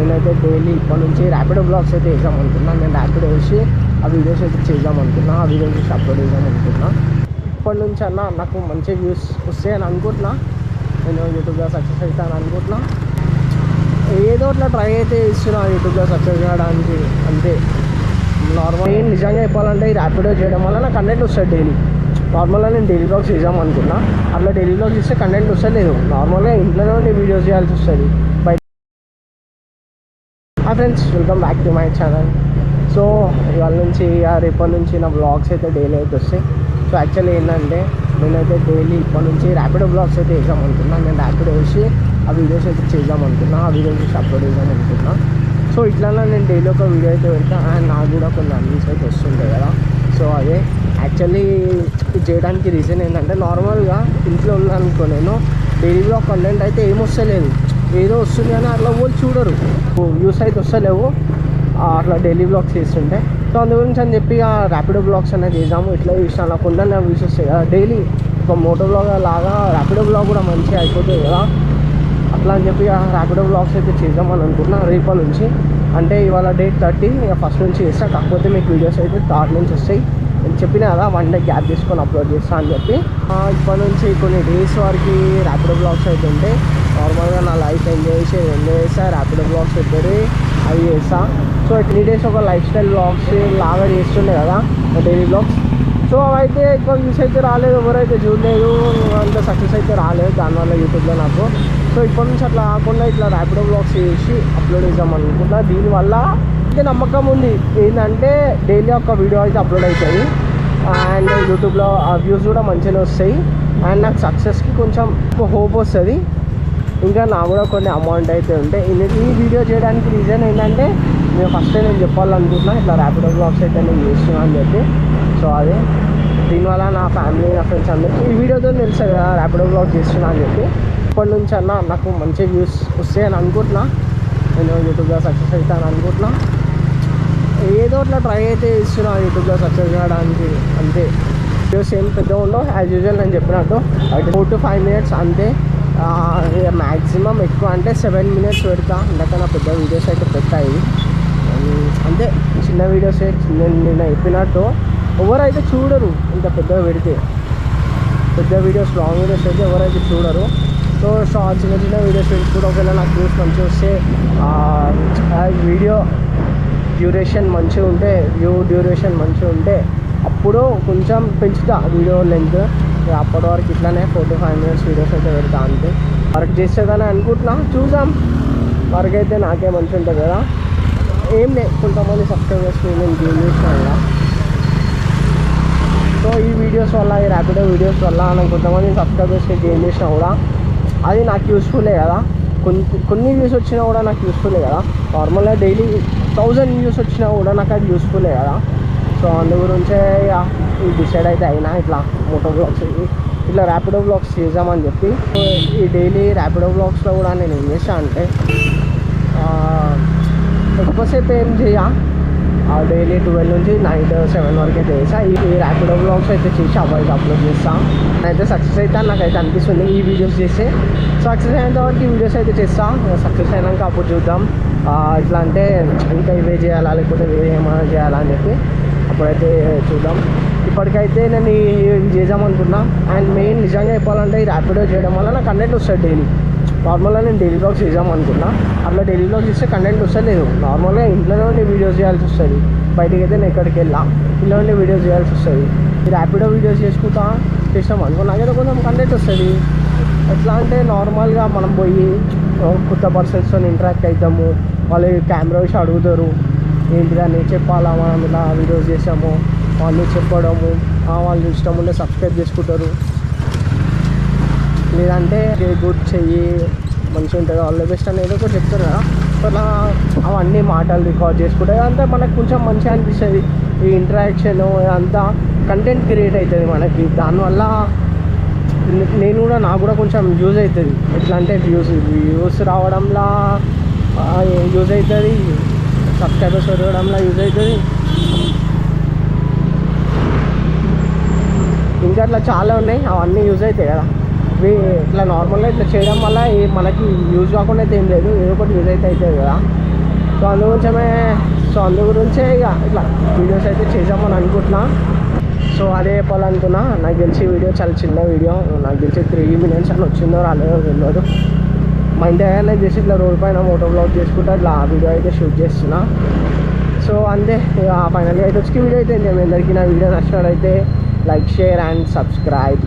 నేనైతే డైలీ ఇప్పటి నుంచి ర్యాపిడో బ్లాగ్స్ అయితే వేద్దాం అనుకున్నా. నేను ర్యాపిడో వేసి ఆ వీడియోస్ అయితే చేద్దాం అనుకున్నా, ఆ వీడియోస్ చేసి అప్లోడ్ చేద్దాం అనుకున్నా. ఇప్పటి నుంచి అన్న నాకు మంచి వ్యూస్ వస్తాయని అనుకుంటున్నా, నేను యూట్యూబ్లో సక్సెస్ అవుతాను అనుకుంటున్నా. ఏదో అట్లా ట్రై అయితే ఇస్తున్నా యూట్యూబ్లో సక్సెస్ చేయడానికి అంతే. నార్మల్ నిజంగా చెప్పాలంటే ఈ ర్యాపిడో చేయడం వల్ల నాకు కంటెంట్ వస్తుంది డైలీ. నార్మల్గా నేను డైలీ బ్లాగ్స్ చేద్దాం అనుకున్నా, అట్లా డైలీ బ్లాగ్స్ ఇస్తే కంటెంట్ వస్తలేదు. నార్మల్గా ఇంట్లోనే ఉండి వీడియోస్ చేయాల్సి వస్తుంది బయట. Friends, welcome back to my channel. So ఇవాళ నుంచి రేపటి నుంచి నా బ్లాగ్స్ అయితే డైలీ అయితే వస్తాయి. సో యాక్చువల్లీ ఏంటంటే నేనైతే డైలీ ఇప్పటి నుంచి ర్యాపిడో బ్లాగ్స్ అయితే వేద్దాం అనుకున్నా. నేను ర్యాపిడో వేసి ఆ వీడియోస్ అయితే చేద్దాం అనుకున్నా, ఆ వీడియోస్ చేసి అప్లోడ్ చేద్దాం అనుకున్నా. సో ఇట్లా నేను డైలీ ఒక వీడియో అయితే పెడతాను, అండ్ నాకు కూడా కొన్ని అర్నింగ్స్ అయితే వస్తుంటాయి కదా. సో అదే యాక్చువల్లీ ఇది చేయడానికి రీజన్ ఏంటంటే, నార్మల్గా ఇంట్లో ఉన్నానుకో నేను డైలీ బ్లాగ్ కంటెంట్ అయితే ఏమొస్తలేదు, ఏదో వస్తుంది కానీ అట్లా వాళ్ళు చూడరు, వ్యూస్ అయితే వస్తలేవు అట్లా డైలీ బ్లాగ్స్ చేస్తుంటే. సో అందు గురించి అని చెప్పి ర్యాపిడో బ్లాగ్స్ అనేది చేద్దాము. ఇట్లా చేసినా నాకు కొందరు వ్యూస్ వస్తాయి కదా డైలీ. ఒక మోటో బ్లాగ్ లాగా ర్యాపిడో బ్లాగ్ కూడా మంచిగా అయిపోతుంది కదా, అట్లా అని చెప్పి ర్యాపిడో బ్లాగ్స్ అయితే చేద్దామని అనుకుంటున్నా రేపటి నుంచి. అంటే ఇవాళ డేట్ 30, ఇక ఫస్ట్ నుంచి చేస్తా. కాకపోతే మీకు వీడియోస్ అయితే థర్డ్ నుంచి వస్తాయి. నేను చెప్పిన కదా 1 డే గ్యాప్ తీసుకొని అప్లోడ్ చేస్తా అని చెప్పి. ఇప్పటి నుంచి కొన్ని డేస్ వరకు ర్యాపిడో బ్లాగ్స్ అయితే ఉంటాయి. నార్మల్గా నా లైఫ్ ఎంజాయ్ చేస్తా, ర్యాపిడో బ్లాగ్స్ పెద్దది అవి చేస్తా. సో 3 డేస్ ఒక లైఫ్ స్టైల్ బ్లాగ్స్ లాగా చేస్తుండే కదా డైలీ బ్లాగ్స్. సో అవైతే ఎక్కువ వ్యూస్ అయితే రాలేదు, ఎవరైతే చూడలేదు, అంత సక్సెస్ అయితే రాలేదు దానివల్ల యూట్యూబ్లో నాకు. సో ఇప్పటి నుంచి అట్లా కాకుండా ఇట్లా ర్యాపిడో బ్లాగ్స్ చేసి అప్లోడ్ చేద్దాం అనుకుంటున్నా. దీనివల్ల అయితే నమ్మకం ఉంది ఏంటంటే డైలీ ఒక వీడియో అయితే అప్లోడ్ అవుతుంది, అండ్ యూట్యూబ్లో ఆ వ్యూస్ కూడా మంచిగానే వస్తాయి, అండ్ నాకు సక్సెస్కి కొంచెం హోప్ వస్తుంది. ఇంకా నాకు కూడా కొన్ని అమౌంట్ అయితే ఉంటాయి. ఈ వీడియో చేయడానికి రీజన్ ఏంటంటే, నేను ఫస్ట్ నేను చెప్పాలనుకుంటున్నా ఇట్లా ర్యాపిడో బ్లాగ్స్ అయితే నేను చేస్తున్నా అని చెప్పి. సో అదే దీనివల్ల నా ఫ్యామిలీ, నా ఫ్రెండ్స్ అందరికీ ఈ వీడియోతో తెలుసు కదా ర్యాపిడో బ్లాగ్ చేస్తున్నా అని చెప్పి. ఇప్పటి నుంచి అన్న నాకు మంచి వ్యూస్ వస్తాయని అనుకుంటున్నా, నేను యూట్యూబ్లో సక్సెస్ అవుతాను అనుకుంటున్నా. ఏదో అట్లా ట్రై అయితే ఇస్తున్నా యూట్యూబ్లో సక్సెస్ చేయడానికి అంతే. వీడియోస్ ఏం పెద్ద ఉండవు, యాజ్ యూజువల్ నేను చెప్పినట్టు 4 to 5 minutes అంతే. మ్యాక్సిమం ఎక్కువ అంటే 7 minutes పెడతా, ఇందాక పెద్ద వీడియోస్ అయితే పెట్టాయి అంతే. చిన్న వీడియోసే నేను చెప్పినట్టు ఎవరైతే చూడరు, ఇంత పెద్దగా పెడితే పెద్ద వీడియోస్ లాంగ్ వీడియోస్ అయితే ఎవరైతే చూడరు. సో చిన్న చిన్న వీడియోస్ కూడా ఒకవేళ నాకు వ్యూస్ మంచిగా వస్తే, వీడియో డ్యూరేషన్ మంచిగా ఉంటే, డ్యూరేషన్ మంచిగా ఉంటే అప్పుడు కొంచెం పెంచుతా వీడియో లెంత్. అప్పటి వరకు ఇట్లానే 4 to 5 minutes వీడియోస్ అయితే పెడతా అంతే. వర్క్ చేసేదని అనుకుంటున్నా, చూద్దాం. వర్క్ అయితే నాకే మంచి ఉంటుంది కదా. ఏం లేదు, కొంతమంది సబ్స్క్రైబర్స్కి నేను గెయిన్ చేసిన కదా. సో ఈ వీడియోస్ వల్ల, ఈ ర్యాపిడో వీడియోస్ వల్ల నాకు కొంతమంది సబ్స్క్రైబర్స్కి గెయిన్ చేసినా కూడా అది నాకు యూస్ఫుల్లే కదా. కొన్ని వ్యూస్ వచ్చినా కూడా నాకు యూస్ఫుల్లే కదా. నార్మల్గా డైలీ 1000 వ్యూస్ వచ్చినా కూడా నాకు అది యూస్ఫుల్లే కదా. సో అందు గురించే డిసైడ్ అయితే అయినా ఇట్లా మోటో బ్లాగ్స్, ఇట్లా ర్యాపిడో బ్లాగ్స్ చేద్దామని చెప్పి. ఈ డైలీ ర్యాపిడో బ్లాగ్స్లో కూడా నేను ఏం చేసా అంటే, ఎక్కువసేపు ఏం చేయ, డైలీ 12 నుంచి నైట్ 7 వరకు అయితే చేసా. ఈ ర్యాపిడో బ్లాగ్స్ అయితే చేసి అప్లోడ్ చేస్తాను. అయితే సక్సెస్ అయితే నాకైతే అనిపిస్తుంది ఈ వీడియోస్ చేస్తే. సక్సెస్ అయినంత వరకు ఈ వీడియోస్ అయితే చేస్తాను. సక్సెస్ అయినాక అప్పుడు చూద్దాం ఇట్లా అంటే ఇంకా ఇవే చేయాలా లేకపోతే వేరే ఏమైనా చేయాలా అని చెప్పి అప్పుడైతే చూద్దాం. ఇప్పటికైతే నేను ఇవి చేద్దామనుకున్నా. అండ్ మెయిన్ నిజంగా చెప్పాలంటే ఈ ర్యాపిడో చేయడం వల్ల నాకు కంటెంట్ వస్తుంది డైలీ. నార్మల్గా నేను డైలీ బ్లాగ్స్ చేద్దామనుకున్నా, అట్లా డైలీ బ్లాగ్స్ ఇస్తే కంటెంట్ వస్తలేదు. నార్మల్గా ఇంట్లోనే ఉండి వీడియోస్ చేయాల్సి వస్తుంది, బయటికి అయితే నేను ఎక్కడికి వెళ్ళా, ఇంట్లో ఉండి వీడియోస్ చేయాల్సి వస్తుంది. ఈ ర్యాపిడో వీడియోస్ చేసుకుంటా చేసాం అనుకో నాకైతే కొంచెం కంటెంట్ వస్తుంది. ఎట్లా అంటే నార్మల్గా మనం పోయి కొత్త పర్సన్స్తో ఇంటరాక్ట్ అవుతాము, వాళ్ళు కెమెరా వేసి అడుగుతారు ఏంటిదని చెప్పాలా, మనం ఇలా వీడియోస్ చేసాము వాళ్ళు చెప్పడము, వాళ్ళు ఇష్టం ఉంటే సబ్స్క్రైబ్ చేసుకుంటారు, లేదంటే గుడ్ చెయ్యి మంచిగా ఉంటుంది వాళ్ళు బెస్ట్ అని ఏదో ఒకటి చెప్తారు కదా. అట్లా అవన్నీ మాటలు రికార్డ్ చేసుకుంటే అంతా మనకు కొంచెం మంచిగా అనిపిస్తుంది. ఈ ఇంటరాక్షన్ అంతా కంటెంట్ క్రియేట్ అవుతుంది మనకి. దానివల్ల నేను కూడా నాకు కూడా కొంచెం యూజ్ అవుతుంది. ఎట్లా అంటే వ్యూస్ రావడంలో యూజ్ అవుతుంది, సబ్స్క్రైబర్స్ పెరగడంలో యూజ్ అవుతుంది. ఇంకా అట్లా చాలా ఉన్నాయి, అవన్నీ యూజ్ అవుతాయి కదా. ఇట్లా నార్మల్గా ఇట్లా చేయడం వల్ల మనకి యూజ్ కాకుండా అయితే ఏం లేదు, ఏదో ఒకటి యూజ్ అయితే అవుతుంది కదా. సో అందు గురించే ఇక ఇట్లా వీడియోస్ అయితే చేద్దామని అనుకుంటున్నా. సో అదే చెప్పాలనుకున్నా. నాకు తెలిసి వీడియో చాలా చిన్న వీడియో, నాకు తెలిసి 3 minutes అని వచ్చిందో రాలేదో తెలియదు. మా ఇంటి దగ్గర చేసి ఇట్లా రోడ్ పైన మోటో బ్లాగ్ చేసుకుంటా ఇట్లా వీడియో అయితే షూట్ చేస్తున్నా. సో అంతే ఇక ఫైనల్గా అయితే వచ్చి వీడియో అయితే మీ అందరికీ నా వీడియో నచ్చినట్లయితే లైక్, షేర్ అండ్ సబ్స్క్రైబ్.